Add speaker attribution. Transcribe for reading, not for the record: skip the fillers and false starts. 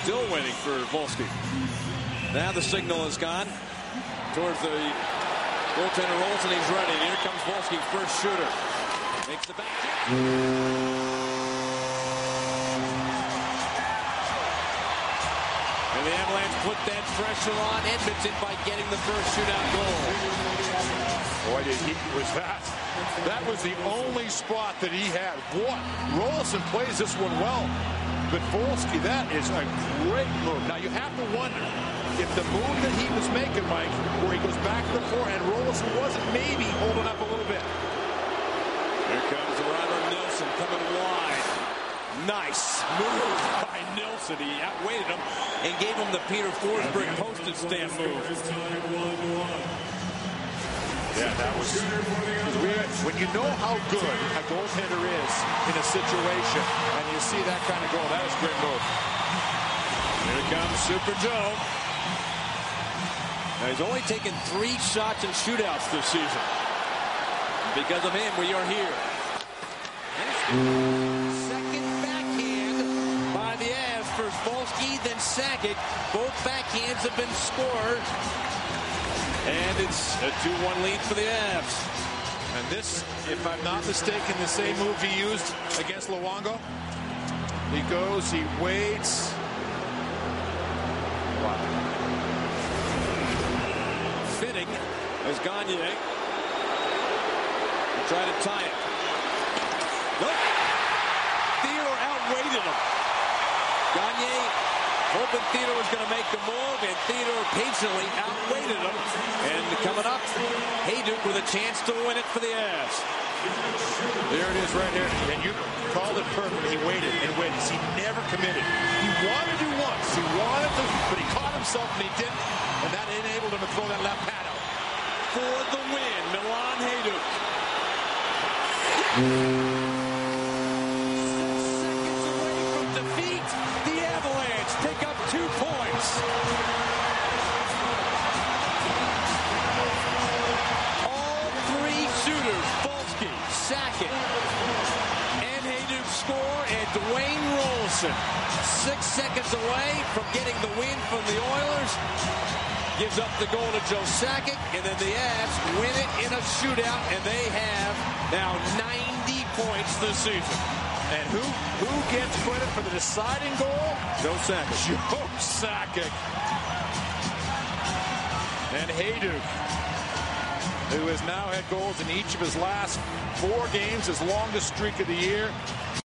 Speaker 1: still waiting for Volsky. Now the signal has gone towards the goaltender rolls, and he's ready. Here comes Volsky, first shooter. Makes the back. And the Avalanche put that pressure on Edmonton by getting the first shootout goal.
Speaker 2: Boy, that was the only spot that he had. Boy, Rolson plays this one well. But Volsky, that is a great move. Now, you have to wonder if the move that he was making, Mike, where he goes back to the forehand, Rolson wasn't maybe holding up a little bit.
Speaker 1: Here comes Ryder Nilsson coming wide. Nice move by Nilsson. He outweighted him and gave him the Peter Forsberg postage stamp move.
Speaker 2: Yeah, that was when you know how good a goaltender is in a situation and you see that kind of goal, that is a great move.
Speaker 1: Here comes Super Joe. Now he's only taken 3 shots in shootouts this season. Because of him, we are here. Second backhand by the Avs. First Volsky, then Sakic. Both backhands have been scored. And it's a 2-1 lead for the Avs.
Speaker 2: And this, if I'm not mistaken, the same move he used against Luongo. He goes, he waits. Wow.
Speaker 1: Fitting as Gagne. Try to tie it. Nope. Theodore outweighted him. Gagne hoping Theodore was going to make the move, and Theodore patiently outweighted him. And coming up, Hejduk with a chance to win it for the Avs.
Speaker 2: There it is right here. And you called it perfect. He waited and waited. He never committed. He wanted to once. He wanted to, but he caught himself and he didn't. And that enabled him to throw that left pad out.
Speaker 1: For the win, Milan Hejduk. 6 seconds away from defeat. The Avalanche pick up 2 points. All 3 shooters, Volsky, Sakic, and Hejduk score, and Dwayne Rolson, 6 seconds away from getting the win from the Oilers. Gives up the goal to Joe Sakic, and then the Avs win it in a shootout, and they have now 90 points this season.
Speaker 2: And who gets credit for the deciding goal?
Speaker 1: Joe Sakic.
Speaker 2: Joe Sakic. And Hejduk, who has now had goals in each of his last 4 games, his longest streak of the year.